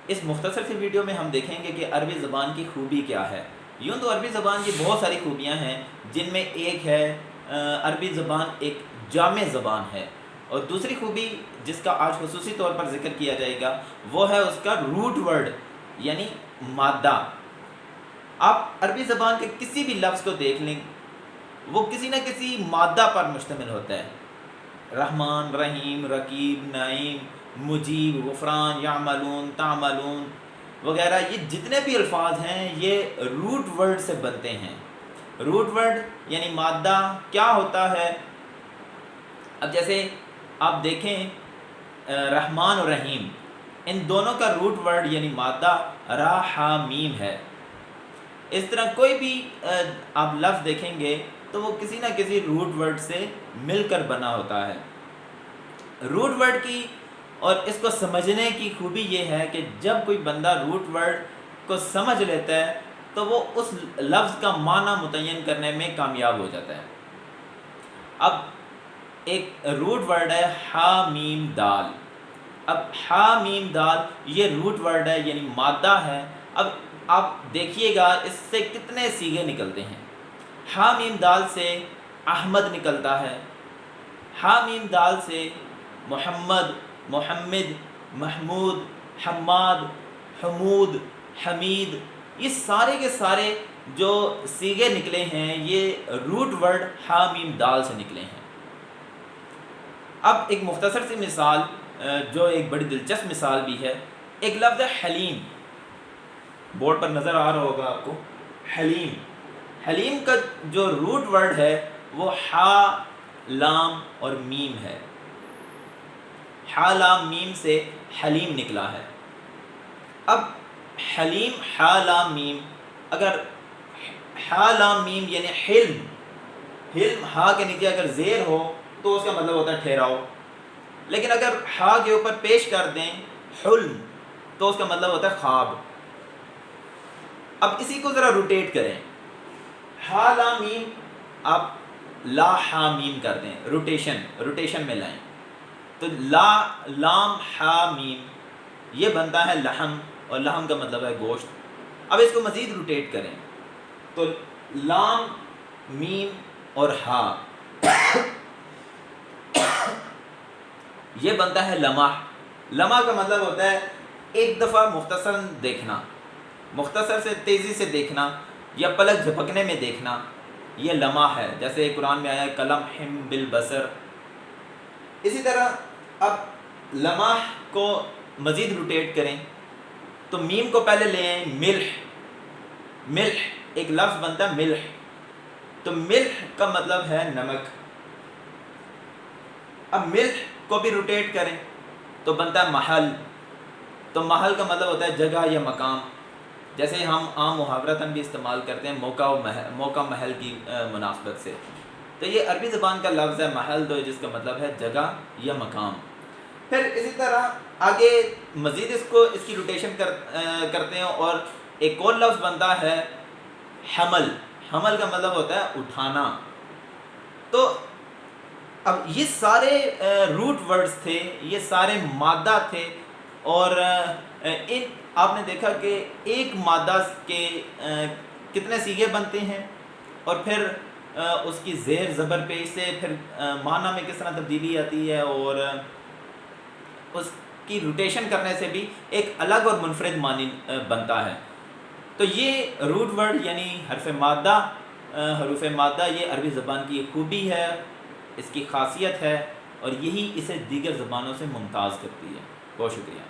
اس مختصر سی ویڈیو میں ہم دیکھیں گے کہ عربی زبان کی خوبی کیا ہے۔ یوں تو عربی زبان کی بہت ساری خوبیاں ہیں، جن میں ایک ہے عربی زبان ایک جامع زبان ہے، اور دوسری خوبی جس کا آج خصوصی طور پر ذکر کیا جائے گا وہ ہے اس کا روٹ ورڈ یعنی مادہ۔ آپ عربی زبان کے کسی بھی لفظ کو دیکھ لیں، وہ کسی نہ کسی مادہ پر مشتمل ہوتا ہے۔ رحمان، رحیم، رقیب، نعیم، مجیب، غفران، یعملون، تعملون وغیرہ، یہ جتنے بھی الفاظ ہیں یہ روٹ ورڈ سے بنتے ہیں۔ روٹ ورڈ یعنی مادہ کیا ہوتا ہے؟ اب جیسے آپ دیکھیں رحمان اور رحیم، ان دونوں کا روٹ ورڈ یعنی مادہ را ہا میم ہے۔ اس طرح کوئی بھی آپ لفظ دیکھیں گے تو وہ کسی نہ کسی روٹ ورڈ سے مل کر بنا ہوتا ہے۔ روٹ ورڈ کی اور اس کو سمجھنے کی خوبی یہ ہے کہ جب کوئی بندہ روٹ ورڈ کو سمجھ لیتا ہے تو وہ اس لفظ کا معنی متعین کرنے میں کامیاب ہو جاتا ہے۔ اب ایک روٹ ورڈ ہے ہا میم دال۔ اب ہا میم دال یہ روٹ ورڈ ہے یعنی مادہ ہے۔ اب آپ دیکھیے گا اس سے کتنے صیغے نکلتے ہیں۔ ہا میم دال سے احمد نکلتا ہے، ہا میم دال سے محمد، محمد، محمود، حماد، حمود، حمید، یہ سارے کے سارے جو صیغے نکلے ہیں یہ روٹ ورڈ ہا میم دال سے نکلے ہیں۔ اب ایک مختصر سی مثال جو ایک بڑی دلچسپ مثال بھی ہے، ایک لفظ ہے حلیم، بورڈ پر نظر آ رہا ہوگا آپ کو، حلیم۔ حلیم کا جو روٹ ورڈ ہے وہ ہا لام اور میم ہے۔ ہا لام میم سے حلیم نکلا ہے۔ اب حلیم ہا لام میم، اگر ہا لام میم یعنی حلم، حلم ہا کے نیچے اگر زیر ہو تو اس کا مطلب ہوتا ہے ٹھہراؤ، لیکن اگر ہا کے اوپر پیش کر دیں حلم تو اس کا مطلب ہوتا ہے خواب۔ اب اسی کو ذرا روٹیٹ کریں، ہا لام میم آپ لا ہا میم کر دیں، روٹیشن میں لائیں تو لا لام ہا میم یہ بنتا ہے لحم، اور لحم کا مطلب ہے گوشت۔ اب اس کو مزید روٹیٹ کریں تو لام میم اور ہا یہ بنتا ہے لمح۔ لمح کا مطلب ہوتا ہے ایک دفعہ مختصر دیکھنا، مختصر سے تیزی سے دیکھنا یا پلک جھپکنے میں دیکھنا، یہ لمح ہے، جیسے قرآن میں آیا ہے کلمح بالبصر۔ اسی طرح اب لمح کو مزید روٹیٹ کریں تو میم کو پہلے لے آئیں ملح، ملح ایک لفظ بنتا ہے ملح، تو ملح کا مطلب ہے نمک۔ اب ملح کو بھی روٹیٹ کریں تو بنتا ہے محل، تو محل کا مطلب ہوتا ہے جگہ یا مقام، جیسے ہم عام محاورتاً بھی استعمال کرتے ہیں موقع محل کی مناسبت سے، تو یہ عربی زبان کا لفظ ہے محل، تو جس کا مطلب ہے جگہ یا مقام۔ پھر اسی طرح آگے مزید اس کی روٹیشن کرتے ہیں اور ایک اور لفظ بنتا ہے حمل۔ حمل کا مطلب ہوتا ہے اٹھانا۔ تو اب یہ سارے روٹ ورڈز تھے، یہ سارے مادہ تھے، اور آپ نے دیکھا کہ ایک مادہ کے کتنے صیغے بنتے ہیں، اور پھر اس کی زیر زبر پیش سے پھر معنی میں کس طرح تبدیلی آتی ہے، اور اس کی روٹیشن کرنے سے بھی ایک الگ اور منفرد معنی بنتا ہے۔ تو یہ روٹ ورڈ یعنی حرف مادہ، حروف مادہ، یہ عربی زبان کی خوبی ہے، اس کی خاصیت ہے، اور یہی اسے دیگر زبانوں سے ممتاز کرتی ہے۔ بہت شکریہ۔